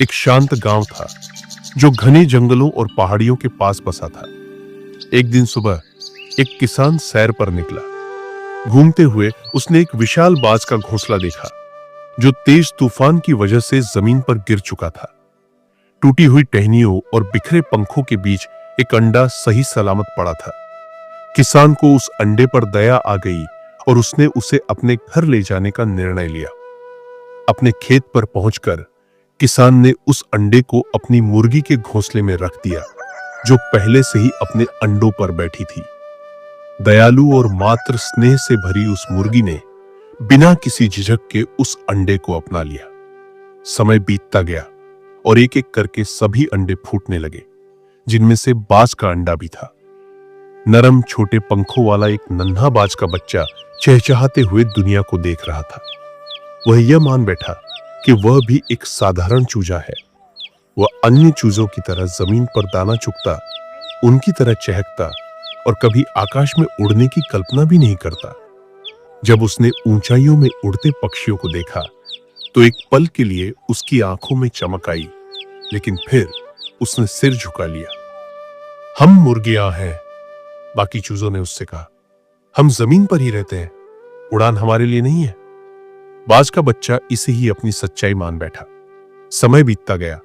एक शांत गांव था जो घने जंगलों और पहाड़ियों के पास बसा था। एक दिन सुबह एक किसान सैर पर निकला। घूमते हुए उसने एक विशाल बाज का घोंसला देखा जो तेज तूफान की वजह से जमीन पर गिर चुका था। टूटी हुई टहनियों और बिखरे पंखों के बीच एक अंडा सही सलामत पड़ा था। किसान को उस अंडे पर दया आ गई और उसने उसे अपने घर ले जाने का निर्णय लिया। अपने खेत पर पहुंचकर किसान ने उस अंडे को अपनी मुर्गी के घोंसले में रख दिया जो पहले से ही अपने अंडों पर बैठी थी। दयालु और मात्र स्नेह से भरी उस मुर्गी ने बिना किसी झिझक के उस अंडे को अपना लिया। समय बीतता गया और एक एक करके सभी अंडे फूटने लगे, जिनमें से बाज का अंडा भी था। नरम छोटे पंखों वाला एक नन्हा बाज का बच्चा चहचहाते हुए दुनिया को देख रहा था। वह यह मान बैठा कि वह भी एक साधारण चूजा है। वह अन्य चूजों की तरह जमीन पर दाना चुगता, उनकी तरह चहकता और कभी आकाश में उड़ने की कल्पना भी नहीं करता। जब उसने ऊंचाइयों में उड़ते पक्षियों को देखा तो एक पल के लिए उसकी आंखों में चमक आई, लेकिन फिर उसने सिर झुका लिया। हम मुर्गियां हैं, बाकी चूजों ने उससे कहा। हम जमीन पर ही रहते हैं, उड़ान हमारे लिए नहीं है। बाज का बच्चा इसे ही अपनी सच्चाई मान बैठा। समय बीतता गया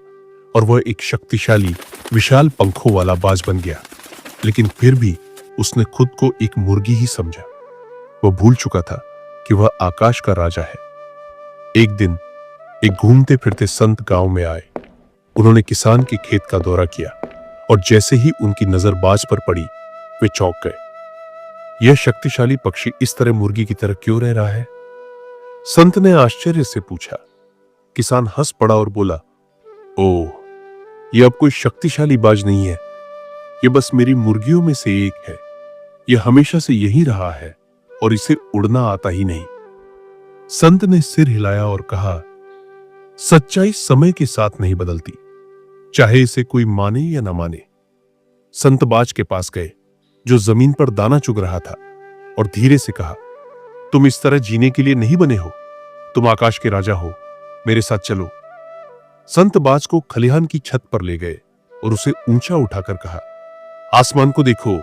और वह एक शक्तिशाली विशाल पंखों वाला बाज बन गया, लेकिन फिर भी उसने खुद को एक मुर्गी ही समझा। वह भूल चुका था कि वह आकाश का राजा है। एक दिन एक घूमते फिरते संत गांव में आए। उन्होंने किसान के खेत का दौरा किया और जैसे ही उनकी नजर बाज पर पड़ी वे चौंक गए। यह शक्तिशाली पक्षी इस तरह मुर्गी की तरह क्यों रह रहा है? संत ने आश्चर्य से पूछा। किसान हंस पड़ा और बोला, ओह, यह अब कोई शक्तिशाली बाज नहीं है, यह बस मेरी मुर्गियों में से एक है। यह हमेशा से यही रहा है और इसे उड़ना आता ही नहीं। संत ने सिर हिलाया और कहा, सच्चाई समय के साथ नहीं बदलती, चाहे इसे कोई माने या ना माने। संत बाज के पास गए जो जमीन पर दाना चुग रहा था और धीरे से कहा, तुम इस तरह जीने के लिए नहीं बने हो। तुम आकाश के राजा हो, मेरे साथ चलो। संत बाज को खलिहान की छत पर ले गए और उसे ऊंचा उठाकर कहा, आसमान को देखो,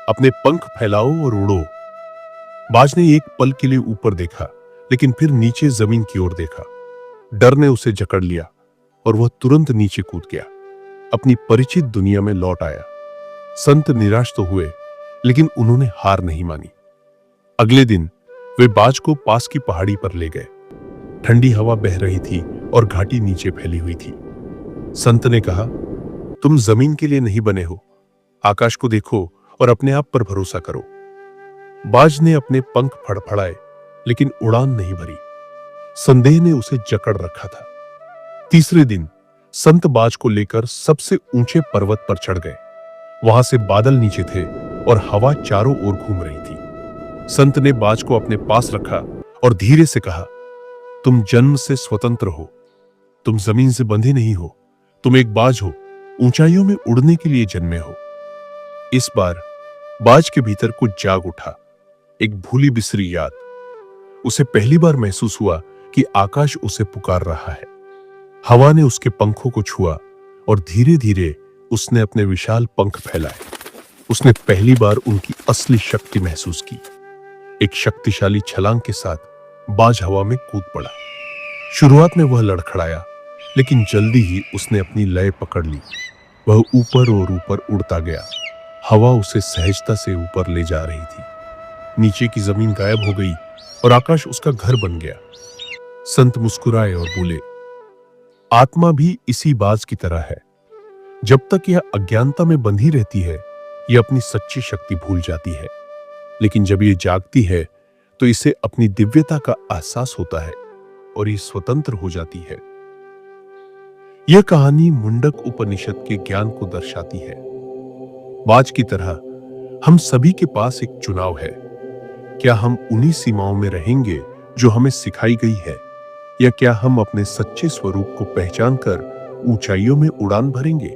अपने पंख फैलाओ और उड़ो। बाज ने एक पल के लिए ऊपर देखा, लेकिन फिर नीचे जमीन की ओर देखा। डर ने उसे जकड़ लिया और वह तुरंत नीचे कूद गया, अपनी परिचित दुनिया में लौट आया। संत निराश तो हुए, लेकिन उन्होंने हार नहीं मानी। अगले दिन वे बाज को पास की पहाड़ी पर ले गए। ठंडी हवा बह रही थी और घाटी नीचे फैली हुई थी। संत ने कहा, तुम जमीन के लिए नहीं बने हो, आकाश को देखो और अपने आप पर भरोसा करो। बाज ने अपने पंख फड़फड़ाए, लेकिन उड़ान नहीं भरी। संदेह ने उसे जकड़ रखा था। तीसरे दिन संत बाज को लेकर सबसे ऊंचे पर्वत पर चढ़ गए। वहां से बादल नीचे थे और हवा चारों ओर घूम रही थी। संत ने बाज को अपने पास रखा और धीरे से कहा, तुम जन्म से स्वतंत्र हो, तुम जमीन से बंधे नहीं हो, तुम एक बाज हो, ऊंचाइयों में उड़ने के लिए जन्मे हो। इस बार बाज के भीतर कुछ जाग उठा, एक भूली बिसरी याद। उसे पहली बार महसूस हुआ कि आकाश उसे पुकार रहा है। हवा ने उसके पंखों को छुआ और धीरे धीरे उसने अपने विशाल पंख फैलाए। उसने पहली बार उनकी असली शक्ति महसूस की। एक शक्तिशाली छलांग के साथ बाज हवा में कूद पड़ा। शुरुआत में वह लड़खड़ाया, लेकिन जल्दी ही उसने अपनी लय पकड़ ली। वह ऊपर और ऊपर उड़ता गया। हवा उसे सहजता से ऊपर ले जा रही थी। नीचे की जमीन गायब हो गई और आकाश उसका घर बन गया। संत मुस्कुराए और बोले, आत्मा भी इसी बाज की तरह है। जब तक यह अज्ञानता में बंधी रहती है, यह अपनी सच्ची शक्ति भूल जाती है, लेकिन जब यह जागती है तो इसे अपनी दिव्यता का एहसास होता है और ये स्वतंत्र हो जाती है। यह कहानी मुंडक उपनिषद के ज्ञान को दर्शाती है। बाज की तरह हम सभी के पास एक चुनाव है। क्या हम उन्हीं सीमाओं में रहेंगे जो हमें सिखाई गई है, या क्या हम अपने सच्चे स्वरूप को पहचान कर ऊंचाइयों में उड़ान भरेंगे?